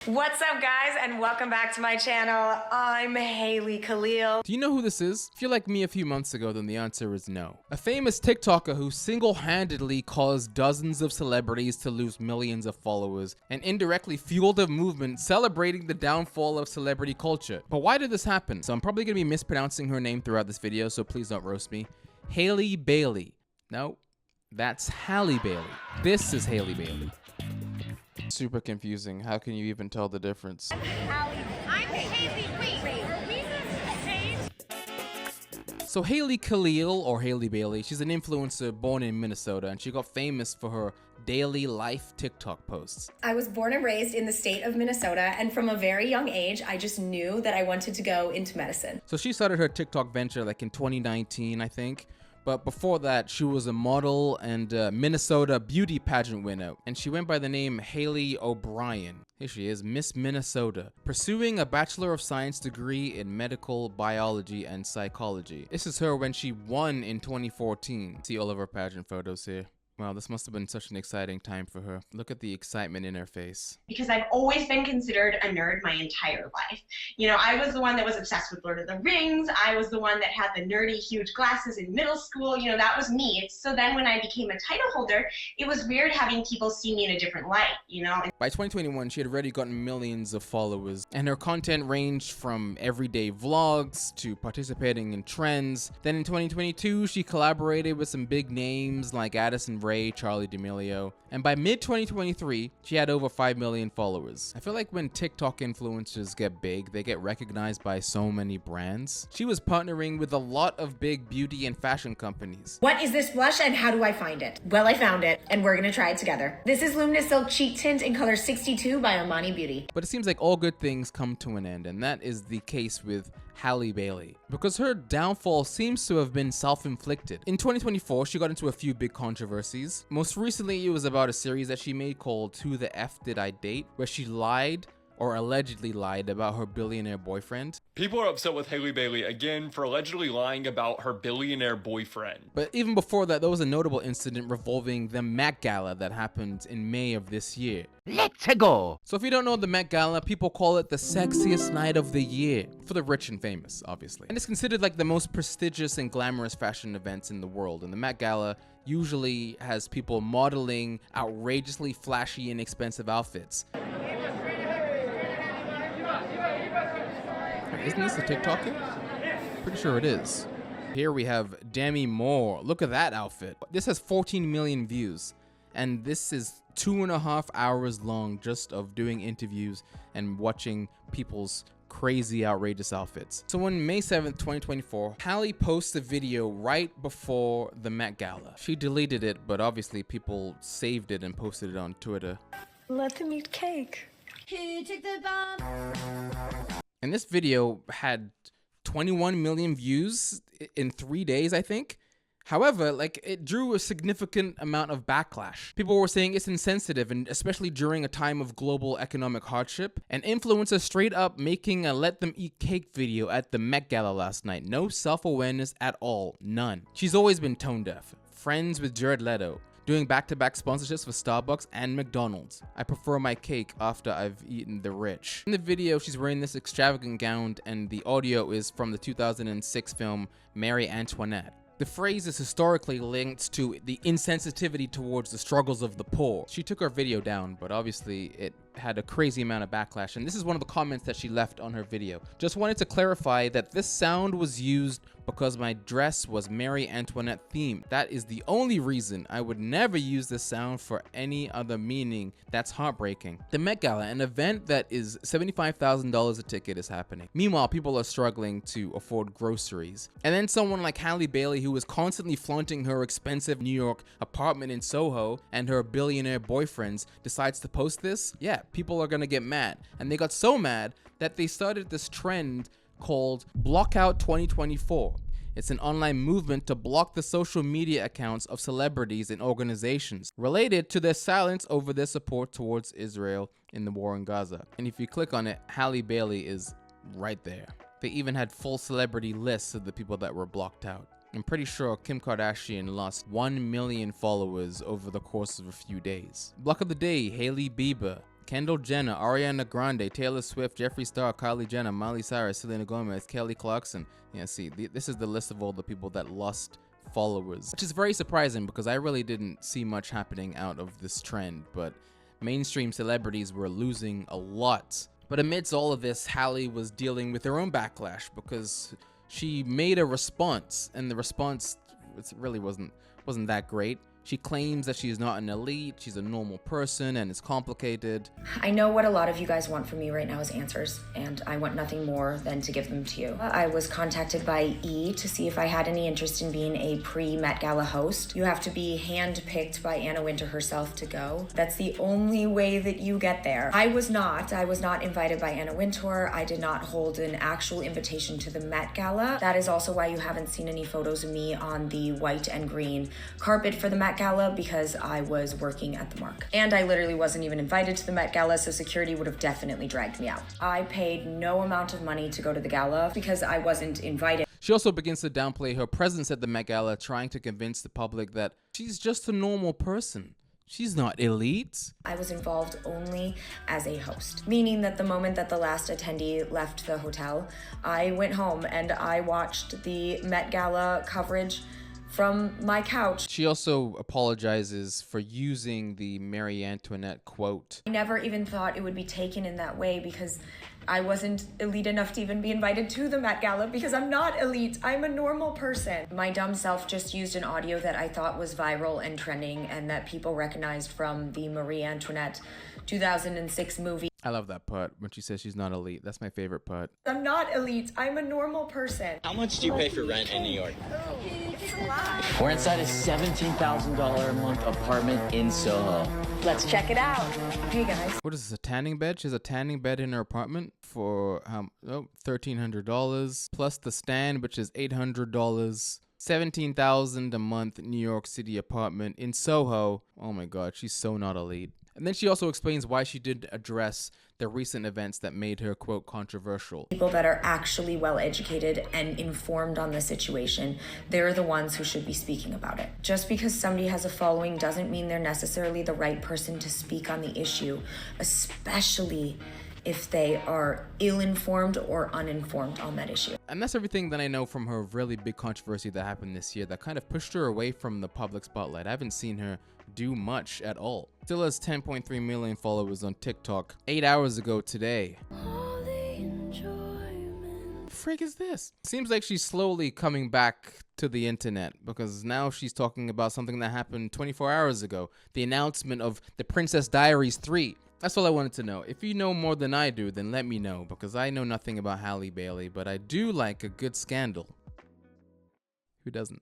What's up, guys, and welcome back to my channel. I'm HayleyyBaylee. Do you know who this is? If you're like me a few months ago, then the answer is no. A famous TikToker who single-handedly caused dozens of celebrities to lose millions of followers and indirectly fueled a movement celebrating the downfall of celebrity culture. But why did this happen? So I'm probably gonna be mispronouncing her name throughout this video, so please don't roast me. HayleyyBaylee. No, that's HayleyyBaylee. This is HayleyyBaylee. Super confusing. How can you even tell the difference? I'm Hayley. Wait, are we the same? So Hayley Khalil, or HayleyyBaylee, she's an influencer born in Minnesota, and she got famous for her daily life TikTok posts. I was born and raised in the state of Minnesota, and from a very young age, I just knew that I wanted to go into medicine. So she started her TikTok venture like in 2019, I think. But before that, she was a model and Minnesota beauty pageant winner, and she went by the name Haley O'Brien. Here she is, Miss Minnesota, pursuing a Bachelor of Science degree in medical biology and psychology. This is her when she won in 2014. See all of her pageant photos here. Wow, this must have been such an exciting time for her. Look at the excitement in her face. Because I've always been considered a nerd my entire life. You know, I was the one that was obsessed with Lord of the Rings. I was the one that had the nerdy huge glasses in middle school. You know, that was me. So then when I became a title holder, it was weird having people see me in a different light, you know? By 2021, she had already gotten millions of followers, and her content ranged from everyday vlogs to participating in trends. Then in 2022, she collaborated with some big names like Addison Rae, Charli D'Amelio, and by mid-2023, she had over 5 million followers. I feel like when TikTok influencers get big, they get recognized by so many brands. She was partnering with a lot of big beauty and fashion companies. What is this blush and how do I find it? Well, I found it, and we're gonna try it together. This is Luminous Silk Cheek Tint in color 62 by Armani Beauty. But it seems like all good things come to an end, and that is the case with HayleyyBaylee, because her downfall seems to have been self-inflicted. In 2024, she got into a few big controversies. Most recently, it was about a series that she made called Who the F Did I Date?, where she lied or allegedly lied about her billionaire boyfriend. People are upset with HayleyyBaylee again for allegedly lying about her billionaire boyfriend. But even before that, there was a notable incident revolving the Met Gala that happened in May of this year. Let's go! So if you don't know the Met Gala, people call it the sexiest night of the year. For the rich and famous, obviously. And it's considered like the most prestigious and glamorous fashion events in the world. And the Met Gala usually has people modeling outrageously flashy and expensive outfits. Isn't this a TikToker? Pretty sure it is. Here we have Demi Moore. Look at that outfit. This has 14 million views. And this is 2.5 hours long just of doing interviews and watching people's crazy, outrageous outfits. So on May 7th, 2024, Halle posts a video right before the Met Gala. She deleted it, but obviously people saved it and posted it on Twitter. Let them eat cake. Who took the bomb? And this video had 21 million views in 3 days, I think. However, like, it drew a significant amount of backlash. People were saying it's insensitive, and especially during a time of global economic hardship. An influencer straight up making a let them eat cake video at the Met Gala last night. No self-awareness at all, none. She's always been tone deaf. Friends with Jared Leto. Doing back-to-back sponsorships for Starbucks and McDonald's. I prefer my cake after I've eaten the rich. In the video, she's wearing this extravagant gown, and the audio is from the 2006 film Marie Antoinette. The phrase is historically linked to the insensitivity towards the struggles of the poor. She took her video down, but obviously it had a crazy amount of backlash, and this is one of the comments that she left on her video. Just wanted to clarify that this sound was used because my dress was Marie Antoinette themed. That is the only reason. I would never use this sound for any other meaning. That's heartbreaking. The Met Gala, an event that is $75,000 a ticket, is happening. Meanwhile, people are struggling to afford groceries. And then someone like HayleyyBaylee, who is constantly flaunting her expensive New York apartment in Soho and her billionaire boyfriends, decides to post this. Yeah, people are gonna get mad. And they got so mad that they started this trend called Blockout 2024. It's an online movement to block the social media accounts of celebrities and organizations related to their silence over their support towards Israel in the war in Gaza. And if you click on it, HayleyyBaylee is right there. They even had full celebrity lists of the people that were blocked out. I'm pretty sure Kim Kardashian lost 1 million followers over the course of a few days. Block of the day, Hailey Bieber. Kendall Jenner, Ariana Grande, Taylor Swift, Jeffree Star, Kylie Jenner, Miley Cyrus, Selena Gomez, Kelly Clarkson. Yeah, see, this is the list of all the people that lost followers, which is very surprising because I really didn't see much happening out of this trend, but mainstream celebrities were losing a lot. But amidst all of this, Halle was dealing with her own backlash because she made a response, and the response really wasn't that great. She claims that she is not an elite, she's a normal person, and it's complicated. I know what a lot of you guys want from me right now is answers, and I want nothing more than to give them to you. I was contacted by E! to see if I had any interest in being a pre-Met Gala host. You have to be hand-picked by Anna Wintour herself to go. That's the only way that you get there. I was not invited by Anna Wintour. I did not hold an actual invitation to the Met Gala. That is also why you haven't seen any photos of me on the white and green carpet for the Met Gala, because I was working at the Mark. And I literally wasn't even invited to the Met Gala, so security would have definitely dragged me out. I paid no amount of money to go to the gala because I wasn't invited. She also begins to downplay her presence at the Met Gala, trying to convince the public that she's just a normal person. She's not elite. I was involved only as a host, meaning that the moment that the last attendee left the hotel, I went home and I watched the Met Gala coverage from my couch. She also apologizes for using the Marie Antoinette quote. I never even thought it would be taken in that way because I wasn't elite enough to even be invited to the Met Gala because I'm not elite. I'm a normal person. My dumb self just used an audio that I thought was viral and trending and that people recognized from the Marie Antoinette 2006 movie. I love that part when she says she's not elite. That's my favorite part. I'm not elite. I'm a normal person. How much do you pay for rent in New York? It's a lot. We're inside a $17,000 a month apartment in Soho. Let's check it out. Hey guys. What is this, a tanning bed? She has a tanning bed in her apartment for $1,300 plus the stand, which is $800. $17,000 a month New York City apartment in Soho. Oh my God, she's so not elite. And then she also explains why she did address the recent events that made her, quote, controversial. People that are actually well educated and informed on the situation, they're the ones who should be speaking about it. Just because somebody has a following doesn't mean they're necessarily the right person to speak on the issue, especially if they are ill-informed or uninformed on that issue. And that's everything that I know from her really big controversy that happened this year that kind of pushed her away from the public spotlight. I haven't seen her do much at all. Still has 10.3 million followers on TikTok 8 hours ago today. Frig is this? Seems like she's slowly coming back to the internet because now she's talking about something that happened 24 hours ago. The announcement of The Princess Diaries 3. That's all I wanted to know. If you know more than I do, then let me know, because I know nothing about HayleyyBaylee, but I do like a good scandal. Who doesn't?